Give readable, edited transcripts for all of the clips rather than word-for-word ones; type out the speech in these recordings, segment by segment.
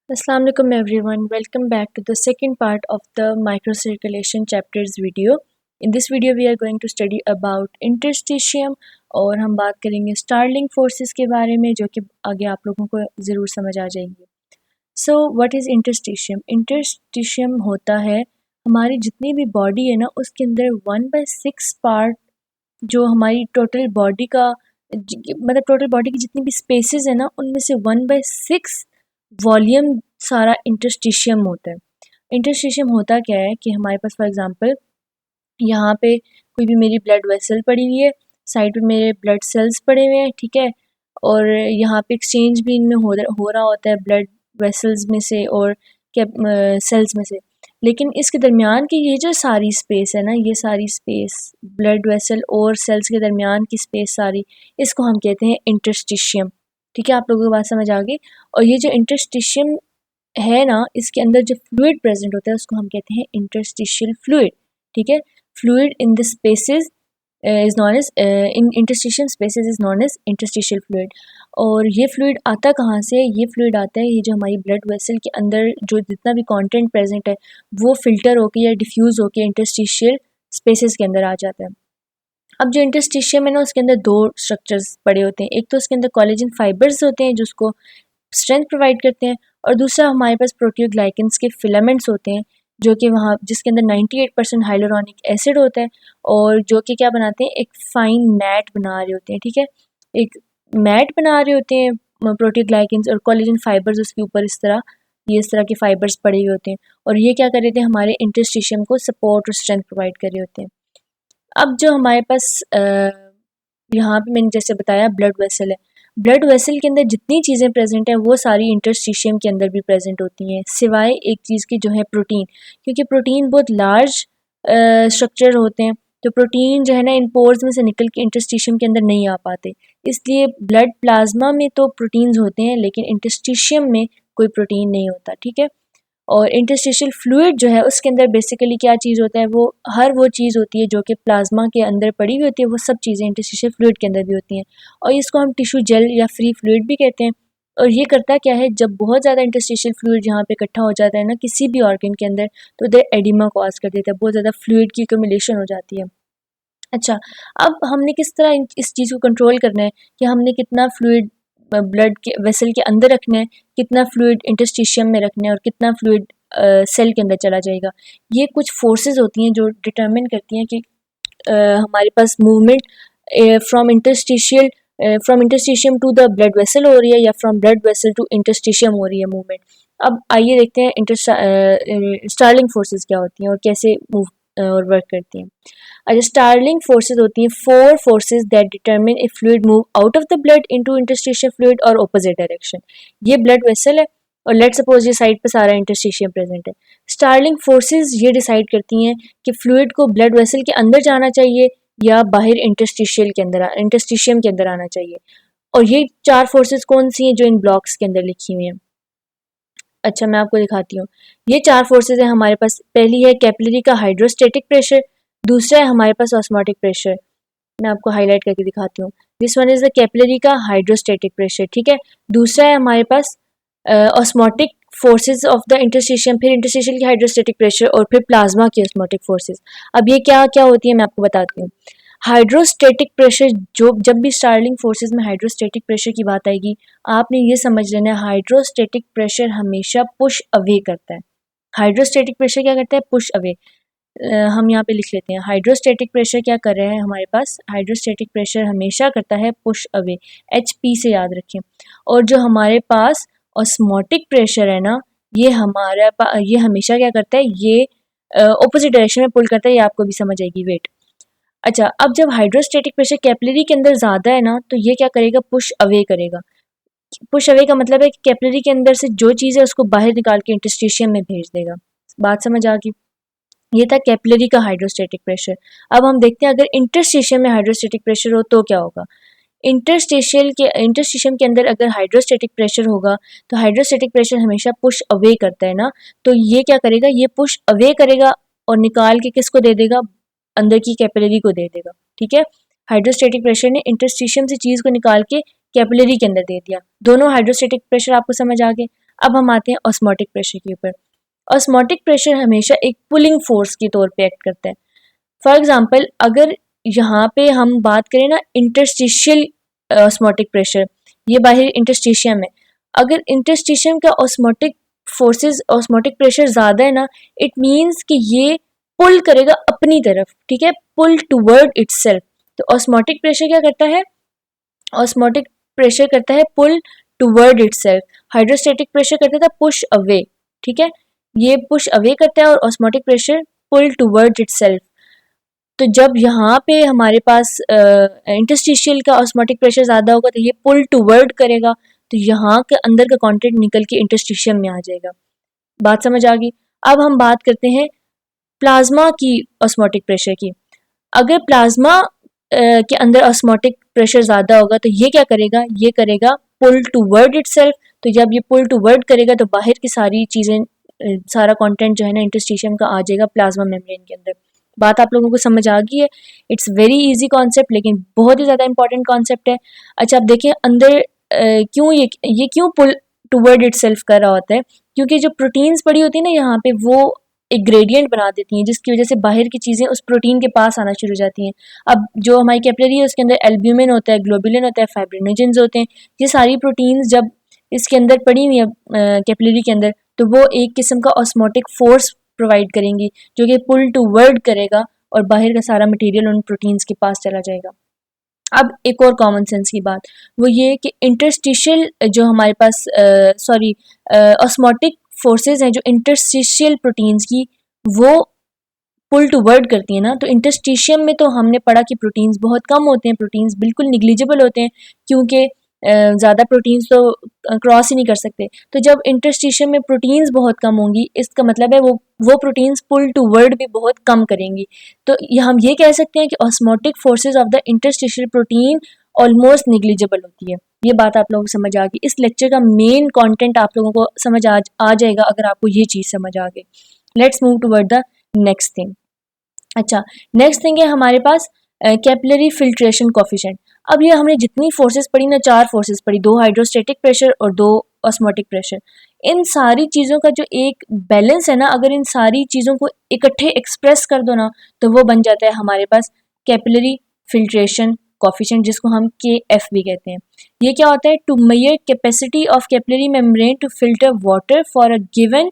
Assalamu alaikum everyone. Welcome back to the second part of the microcirculation chapters video. In this video we are going to study about interstitium और हम बात करेंगे Starling forces के बारे में जो कि आगे आप लोगों को ज़रूर समझ आ जाएंगे. So what is interstitium? Interstitium होता है हमारी जितनी भी बॉडी है ना उसके अंदर 1/6 पार्ट जो हमारी टोटल बॉडी का मतलब टोटल बॉडी की जितनी भी स्पेसेस है ना उनमें से 1/6 वॉल्यूम सारा इंटरस्टिशियम होता है. इंटरस्टिशियम होता क्या है कि हमारे पास फॉर एग्जांपल यहाँ पे कोई भी मेरी ब्लड वेसल पड़ी हुई है, साइड पे मेरे ब्लड सेल्स पड़े हुए हैं, ठीक है, और यहाँ पे एक्सचेंज भी इनमें हो रहा होता है ब्लड वेसल्स में से और सेल्स में से. लेकिन इसके दरमियान की ये जो सारी स्पेस है ना, ये सारी स्पेस ब्लड वेसल और सेल्स के दरमियान की स्पेस सारी, इसको हम कहते हैं इंटरस्टिशियम. ठीक है, आप लोगों को बात समझ आ गई. और ये जो इंटरस्टिशियम है ना, इसके अंदर जो फ्लूइड प्रेजेंट होता है उसको हम कहते हैं इंटरस्टिशियल फ्लूइड. ठीक है, fluid in the spaces is known as in interstitial spaces is known as interstitial fluid. और ये फ्लूइड आता कहाँ से? ये फ्लूइड आता है ये जो हमारी ब्लड वेसल के अंदर जो जितना भी कंटेंट प्रेजेंट है वो फिल्टर होके या डिफ्यूज़ होके इंटरस्टिशियल स्पेसेस के अंदर आ जाता है. अब जो इंटरस्टिशियम है ना उसके अंदर दो स्ट्रक्चर्स पड़े होते हैं. एक तो उसके अंदर कोलेजन फाइबर्स होते हैं जो उसको स्ट्रेंथ प्रोवाइड करते हैं, और दूसरा हमारे पास प्रोटियोग्लाइकेंस के फिलामेंट्स होते हैं जो कि वहाँ जिसके अंदर 98% हाइलोरॉनिक एसिड होता है और जो कि क्या बनाते हैं, एक फाइन मैट बना रहे होते हैं. ठीक है, एक मैट बना रहे होते हैं प्रोटियोग्लाइकेंस और कोलेजन फाइबर्स उसके ऊपर इस तरह के फाइबर्स पड़े हुए होते हैं और ये क्या कर रहे थे, हमारे इंटरस्टिशियम को सपोर्ट और स्ट्रेंथ प्रोवाइड कर रहे होते हैं. अब जो हमारे पास यहाँ पे मैंने जैसे बताया ब्लड वेसल है, ब्लड वेसल के अंदर जितनी चीज़ें प्रेजेंट हैं वो सारी इंटरस्टिशियम के अंदर भी प्रेजेंट होती हैं, सिवाय एक चीज़ की जो है प्रोटीन. क्योंकि प्रोटीन बहुत लार्ज स्ट्रक्चर होते हैं तो प्रोटीन जो है ना इन पोर्स में से निकल के इंटरस्टिशियम के अंदर नहीं आ पाते. इसलिए ब्लड प्लाज्मा में तो प्रोटीन्स होते हैं लेकिन इंटरस्टिशियम में कोई प्रोटीन नहीं होता. ठीक है, और इंटरस्टिशियल फ्लूइड जो है उसके अंदर बेसिकली क्या चीज़ होता है, वो चीज़ होती है जो कि प्लाज्मा के अंदर पड़ी हुई होती है, वो सब चीज़ें इंटरस्टिशियल फ्लूइड के अंदर भी होती हैं. और इसको हम टिश्यू जेल या फ्री फ्लूइड भी कहते हैं. और ये करता क्या है, जब बहुत ज़्यादा इंटरस्टिशियल फ्लूइड यहाँ पे इकट्ठा हो जाता है ना किसी भी ऑर्गन के अंदर तो उधर एडिमा कॉज कर देता है, बहुत ज़्यादा फ्लूइड की एक्यूमुलेशन हो जाती है. अच्छा, अब हमने किस तरह इस चीज़ को कंट्रोल करना है कि हमने कितना फ्लूइड ब्लड के वेसल के अंदर रखना है, कितना फ्लूइड इंटरस्टिशियम में रखना है और कितना फ्लूइड सेल के अंदर चला जाएगा. ये कुछ फोर्सेस होती हैं जो डिटरमिन करती हैं कि हमारे पास movement from interstitium to the blood vessel हो रही है या from blood vessel to interstitium हो रही है मूवमेंट. अब आइए देखते हैं स्टार्लिंग फोर्सेस क्या होती हैं और कैसे मूव और वर्क करती हैं. अच्छा, स्टार्लिंग फोर्सेस होती हैं 4 forces that determine if fluid move out of the blood into interstitial fluid और ऑपोजिट डायरेक्शन. ये ब्लड वेसल है और लेट सपोज ये साइड पे सारा इंटरस्टिशियम प्रेजेंट है. स्टार्लिंग फोर्सेस ये डिसाइड करती हैं कि फ्लूइड को ब्लड वेसल के अंदर जाना चाहिए या बाहर इंटरस्टिशियम के अंदर आना चाहिए. और ये 4 फोर्सेस कौन सी हैं जो इन ब्लॉक्स के अंदर लिखी हुई हैं? अच्छा, मैं आपको दिखाती हूँ. ये 4 फोर्सेस हैं हमारे पास. पहली है कैपिलरी का हाइड्रोस्टेटिक प्रेशर, दूसरा है हमारे पास ऑस्मोटिक प्रेशर. मैं आपको हाईलाइट करके दिखाती हूँ. This one is the capillary का हाइड्रोस्टेटिक प्रेशर. ठीक है, दूसरा है हमारे पास osmotic forces of the interstitium, फिर इंटरस्टिशियल की हाइड्रोस्टेटिक प्रेशर और फिर प्लाज्मा की ऑस्मोटिक फोर्सेस. अब ये क्या क्या होती है मैं आपको बताती हूँ. हाइड्रोस्टेटिक प्रेशर, जो जब भी स्टार्लिंग फोर्सेस में हाइड्रोस्टेटिक प्रेशर की बात आएगी आपने ये समझ लेना है, हाइड्रोस्टेटिक प्रेशर हमेशा पुश अवे करता है. हाइड्रोस्टेटिक प्रेशर क्या करता है? Push away. हम यहाँ पे लिख लेते हैं हाइड्रोस्टेटिक प्रेशर क्या कर रहे हैं हमारे पास, हाइड्रोस्टेटिक प्रेशर हमेशा करता है पुश अवे, HP से याद रखें. और जो हमारे पास ऑस्मोटिक प्रेशर है ना, ये हमेशा क्या करता है, ये ऑपोजिट डायरेक्शन में पुल करता है. ये आपको भी समझ आएगी, वेट. अच्छा, अब जब हाइड्रोस्टेटिक प्रेशर कैपिलरी के अंदर ज़्यादा है ना तो ये क्या करेगा, पुश अवे करेगा. पुश अवे का मतलब है कि कैपिलरी के अंदर से जो चीज़ है उसको बाहर निकाल के इंटरस्टिशियम में भेज देगा. बात समझ आ गई? ये था कैपिलरी का हाइड्रोस्टेटिक प्रेशर. अब हम देखते हैं अगर इंटरस्टिशियम में हाइड्रोस्टेटिक प्रेशर हो तो क्या होगा. इंटरस्टिशियम के अंदर अगर हाइड्रोस्टेटिक प्रेशर होगा तो हाइड्रोस्टेटिक प्रेशर हमेशा पुश अवे करता है ना, तो ये क्या करेगा, ये पुश अवे करेगा और निकाल के किसको दे देगा, अंदर की कैपिलरी को दे देगा. ठीक है, हाइड्रोस्टेटिक प्रेशर ने इंटरस्टिशियम से चीज़ को निकाल के कैपिलरी के अंदर दे दिया. दोनों हाइड्रोस्टेटिक प्रेशर आपको समझ आ गए. अब हम आते हैं ऑस्मोटिक प्रेशर के ऊपर। ऑस्मोटिक प्रेशर हमेशा एक पुलिंग फोर्स के तौर पे एक्ट करता है। फॉर एग्जांपल अगर यहाँ पे हम बात करें ना इंटरस्टिशियल ऑस्मोटिक प्रेशर, ये बाहर इंटरस्टिशियम है। अगर इंटरस्टिशियम का ऑस्मोटिक फोर्सेस ऑस्मोटिक प्रेशर ज़्यादा है ना, इट मीन्स कि ये पुल करेगा अपनी तरफ, ठीक है, पुल टूवर्ड इटसेल्फ। तो ऑस्मोटिक प्रेशर क्या करता है, ऑस्मोटिक प्रेशर करता है पुल टूवर्ड इटसेल्फ, हाइड्रोस्टैटिक प्रेशर करता था पुश अवे, ठीक है, ये पुश अवे करता है और ऑस्मोटिक प्रेशर पुल टूवर्ड इटसेल्फ। तो जब यहाँ पे हमारे पास इंटरस्टिशियल का ऑस्मोटिक प्रेशर ज़्यादा होगा तो ये पुल टूवर्ड करेगा, तो यहाँ के अंदर का कंटेंट निकल के इंटरस्टिशियम में आ जाएगा। बात समझ आ गई। अब हम बात करते हैं प्लाज्मा की ऑस्मोटिक प्रेशर की। अगर प्लाज्मा के अंदर ऑस्मोटिक प्रेशर ज़्यादा होगा तो ये क्या करेगा, ये करेगा पुल टूवर्ड इटसेल्फ। तो जब ये पुल टूवर्ड करेगा तो बाहर की सारी चीज़ें, सारा कंटेंट जो है ना इंटरस्टिशियम का आ जाएगा प्लाज्मा मेम्ब्रेन के अंदर। बात आप लोगों को समझ आ गई है। इट्स वेरी इजी कॉन्सेप्ट लेकिन बहुत ही ज़्यादा इंपॉर्टेंट कॉन्सेप्ट है। अच्छा अब देखिए अंदर क्यों ये क्यों पुल टूवर्ड इटसेल्फ कर रहा होता है, क्योंकि जो प्रोटीन्स पड़ी होती है ना यहाँ पे वो एक ग्रेडियंट बना देती हैं जिसकी वजह से बाहर की चीज़ें उस प्रोटीन के पास आना शुरू हो जाती हैं। अब जो हमारी कैपिलरी है उसके अंदर एल्ब्यूमिन होता है, ग्लोबुलिन होता है, फाइब्रिनोजेंस होते हैं। ये सारी प्रोटीन्स जब इसके अंदर पड़ी हुई है कैपिलरी के अंदर, तो वो एक किस्म का ऑस्मोटिक फोर्स प्रोवाइड करेंगी जो कि पुल टूवर्ड करेगा और बाहर का सारा मटेरियल उन प्रोटीन्स के पास चला जाएगा। अब एक और कॉमन सेंस की बात वो ये कि इंटरस्टिशियल जो हमारे पास ऑस्मोटिक फोर्सेस हैं जो इंटरस्टिशियल प्रोटीन्स की वो पुल टूवर्ड करती है ना, तो इंटरस्टिशियम में तो हमने पढ़ा कि प्रोटीन्स बहुत कम होते हैं, प्रोटीन्स बिल्कुल निग्लिजिबल होते हैं क्योंकि ज़्यादा प्रोटीन्स तो क्रॉस ही नहीं कर सकते। तो जब इंटरस्टिशियम में प्रोटीन्स बहुत कम होंगी इसका मतलब है वो प्रोटीन्स पुल टूवर्ड भी बहुत कम करेंगी। तो हम ये कह सकते हैं कि osmotic forces of the interstitial protein almost negligible होती है। ये बात आप लोगों को समझ आ गई। इस लेक्चर का मेन कंटेंट आप लोगों को समझ आ जाएगा अगर आपको ये चीज़ समझ आ गई। Let's move toward the next thing. अच्छा नेक्स्ट थिंग है हमारे पास कैपिलरी फिल्ट्रेशन कोफिशिएंट। अब ये हमने जितनी फोर्सेस पढ़ी ना, 4 फोर्सेस पढ़ी, 2 हाइड्रोस्टैटिक प्रेशर और 2 ऑस्मोटिक प्रेशर। इन सारी चीज़ों का जो एक बैलेंस है ना, अगर इन सारी चीज़ों को इकट्ठे एक्सप्रेस कर दो ना तो वो बन जाता है हमारे पास कैपिलरी फिल्ट्रेशन कोफिशिएंट, जिसको हम KF भी कहते हैं। ये क्या होता है, to measure capacity of capillary membrane to filter water for a given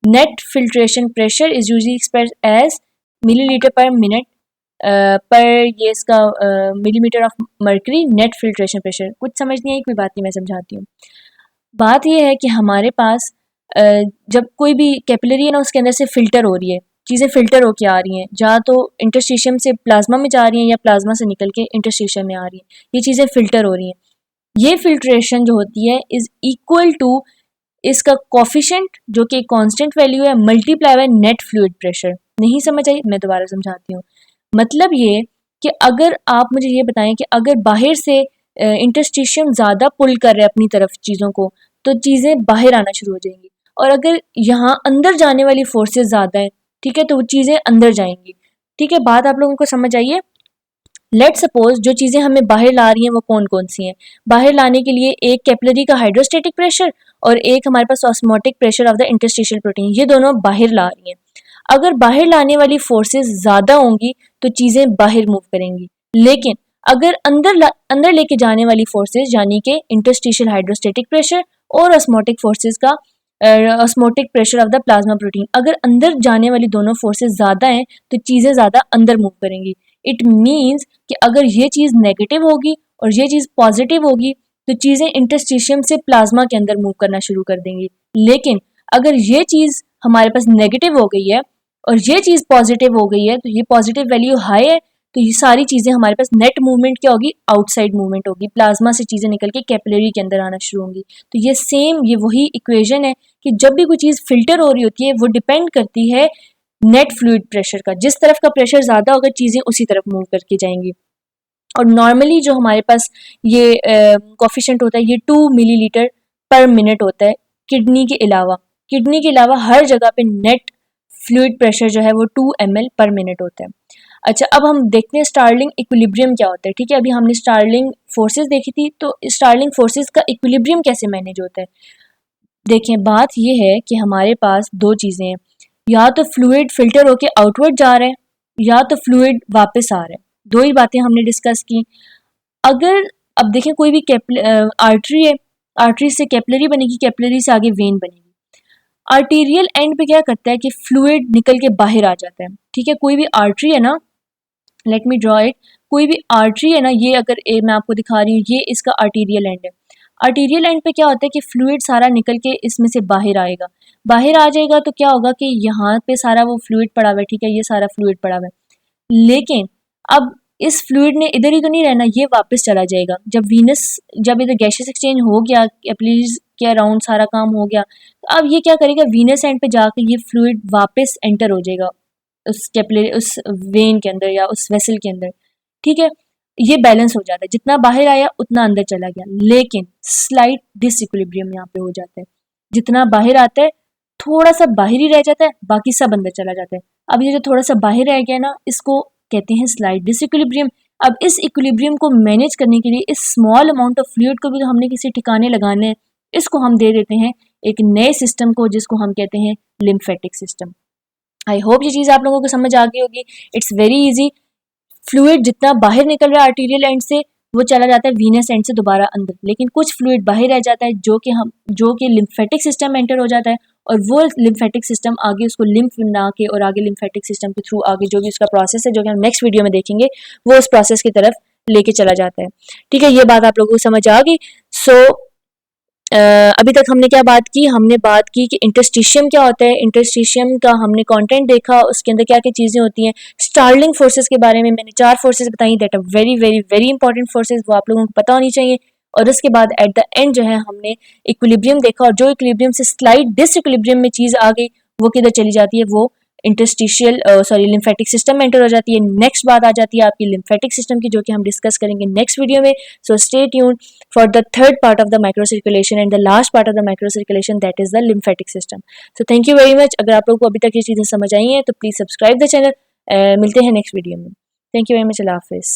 net filtration pressure is usually expressed as millilitre per minute per ये इसका millimetre of mercury net filtration pressure. कुछ समझ नहीं आई, कोई बात नहीं, मैं समझाती हूँ। बात ये है कि हमारे पास जब कोई भी कैपिलरी है ना उसके अंदर से फिल्टर हो रही है, चीज़ें फिल्टर होके आ रही हैं, या तो इंटरस्टिशियम से प्लाज्मा में जा रही हैं या प्लाज्मा से निकल के इंटरस्टिशियम में आ रही हैं, ये चीज़ें फिल्टर हो रही हैं। ये फिल्ट्रेशन जो होती है इज़ इक्वल टू इसका कोफिशिएंट जो कि कांस्टेंट वैल्यू है multiply by net fluid pressure. नहीं समझ आई, मैं दोबारा समझाती हूँ। मतलब ये कि अगर आप मुझे ये बताएं कि अगर बाहर से इंटरस्टिशियम ज़्यादा पुल कर रहा है अपनी तरफ चीज़ों को तो चीज़ें बाहर आना शुरू हो जाएंगी, और अगर यहाँ अंदर जाने वाली फोर्सेस ज़्यादा है, ठीक है, तो वो चीज़ें अंदर जाएंगी। ठीक है, बात आप लोगों को समझ आई है। लेट सपोज जो चीज़ें हमें बाहर ला रही हैं वो कौन कौन सी हैं। बाहर लाने के लिए एक कैपिलरी का हाइड्रोस्टैटिक प्रेशर और एक हमारे पास osmotic pressure of the interstitial protein, ये दोनों बाहर ला रही हैं। अगर बाहर लाने वाली फोर्सेस ज़्यादा होंगी तो चीज़ें बाहर मूव करेंगी, लेकिन अगर अंदर लेके जाने वाली फोर्सेस यानी कि इंटरस्टिशियल हाइड्रोस्टैटिक प्रेशर और ऑस्मोटिक फोर्सेस का osmotic pressure of the plasma protein, अगर अंदर जाने वाली दोनों फोर्सेस ज़्यादा हैं तो चीज़ें ज़्यादा अंदर मूव करेंगी। इट मीन्स कि अगर ये चीज़ नेगेटिव होगी और ये चीज़ पॉजिटिव होगी तो चीज़ें इंटरस्टिशियम से प्लाज्मा के अंदर मूव करना शुरू कर देंगी। लेकिन अगर ये चीज़ हमारे पास नेगेटिव हो गई है और ये चीज़ पॉजिटिव हो गई है, तो ये पॉजिटिव वैल्यू हाई है, तो ये सारी चीज़ें हमारे पास नेट मूवमेंट क्या होगी, आउटसाइड मूवमेंट होगी, प्लाज्मा से चीज़ें निकल के कैपिलरी के अंदर आना शुरू होंगी। तो ये वही इक्वेशन है कि जब भी कोई चीज़ फिल्टर हो रही होती है वो डिपेंड करती है नेट फ्लूइड प्रेशर का। जिस तरफ का प्रेशर ज़्यादा होगा चीज़ें उसी तरफ मूव करके जाएंगी। और नॉर्मली जो हमारे पास ये कोफिशिएंट होता है ये 2 मिलीलीटर पर मिनट होता है। किडनी के अलावा हर जगह पे नेट फ्लूइड प्रेशर जो है वो 2 ml पर मिनट होता है। अच्छा अब हम देखते हैं स्टार्लिंग इक्विलिब्रियम क्या होता है। ठीक है, अभी हमने स्टार्लिंग फोर्सेस देखी थी, तो स्टार्लिंग फोर्सेस का इक्विलिब्रियम कैसे मैनेज होता है। देखें बात ये है कि हमारे पास दो चीज़ें हैं, या तो फ्लूइड फिल्टर होके आउटवर्ड जा रहा है या तो फ्लूइड वापस आ रहा है। दो ही बातें हमने डिस्कस की। अगर अब देखें कोई भी आर्टरी है, आर्टरी से कैपिलरी बनेगी, कैपिलरी से आगे वेन बनेगी। आर्टीरियल एंड पे क्या करता है कि फ्लूइड निकल के बाहर आ जाता है। ठीक है, कोई भी आर्टरी है ना, लेट मी ड्रॉ इट, कोई भी आर्टरी है ना, ये अगर मैं आपको दिखा रही हूँ, ये इसका आर्टीरियल एंड है। आर्टीरियल एंड पे क्या होता है कि फ्लूइड सारा निकल के इसमें से बाहर आएगा। बाहर आ जाएगा तो क्या होगा कि यहाँ पे सारा वो फ्लूइड पड़ा हुआ है, ठीक है, ये सारा फ्लूइड पड़ा हुआ है। लेकिन अब इस फ्लूइड ने इधर ही तो नहीं रहना, ये वापस चला जाएगा। जब इधर गैसेस एक्सचेंज हो गया, कैपिलरीज के अराउंड सारा काम हो गया, तो अब ये क्या करेगा, वीनस एंड पे जाकर ये फ्लूइड वापस एंटर हो जाएगा उस वेन के अंदर या उस वेसल के अंदर। ठीक है, ये बैलेंस हो जाता है, जितना बाहर आया उतना अंदर चला गया। लेकिन स्लाइट डिसइक्विलिब्रियम यहाँ पे हो जाता है, जितना बाहर आता है थोड़ा सा बाहर ही रह जाता है, बाकी सब अंदर चला जाता है। अब ये जो थोड़ा सा बाहर रह गया ना, इसको कहते हैं स्लाइट डिसइक्विलिब्रियम। अब इस इक्विलिब्रियम को मैनेज करने के लिए इस स्मॉल अमाउंट ऑफ फ्लूइड को भी तो हमने किसी ठिकाने लगाने हैं, इसको हम दे देते हैं एक नए सिस्टम को, जिसको हम कहते हैं लिम्फेटिक सिस्टम। आई होप ये चीज़ आप लोगों को समझ आ गई होगी। It's very easy. फ्लूइड जितना बाहर निकल रहा है आर्टीरियल एंड से, वो चला जाता है वीनस एंड से दोबारा अंदर। लेकिन कुछ फ्लूइड बाहर रह जाता है जो कि लिम्फेटिक सिस्टम में एंटर हो जाता है, और वो लिम्फेटिक सिस्टम आगे उसको लिम्फ बना के और आगे लिम्फेटिक सिस्टम के थ्रू आगे जो भी उसका प्रोसेस है, जो कि हम नेक्स्ट वीडियो में देखेंगे, वो उस प्रोसेस की तरफ लेके चला जाता है। ठीक है, ये बात आप लोगों को समझ आ गई। सो अभी तक हमने क्या बात की, हमने बात की कि इंटरस्टिशियम क्या होता है, इंटरस्टिशियम का हमने कंटेंट देखा, उसके अंदर क्या क्या चीज़ें होती हैं। स्टार्लिंग फोर्सेस के बारे में मैंने 4 फोर्सेस बताई, that are very very very important forces, वो आप लोगों को पता होनी चाहिए। और उसके बाद एट द एंड जो है हमने इक्विलिब्रियम देखा, और जो इक्विलिब्रियम से स्लाइड डिसइक्विलिब्रियम में चीज़ आ गई, वो किधर चली जाती है, वो इंटरस्टिशियल लिम्फेटिक सिस्टम में एंटर हो जाती है। नेक्स्ट बात आ जाती है आपकी लिम्फेटिक सिस्टम की, जो कि हम डिस्कस करेंगे नेक्स्ट वीडियो में। So stay tuned for the third part of the microcirculation and the last part of the microcirculation, that is the lymphatic system. So thank you very much. अगर आप लोगों को अभी तक ये चीज़ें समझ आई हैं तो प्लीज़ सब्सक्राइब द चैनल। मिलते हैं नेक्स्ट वीडियो में। Thank you very much. अल्लाह हाफिज़।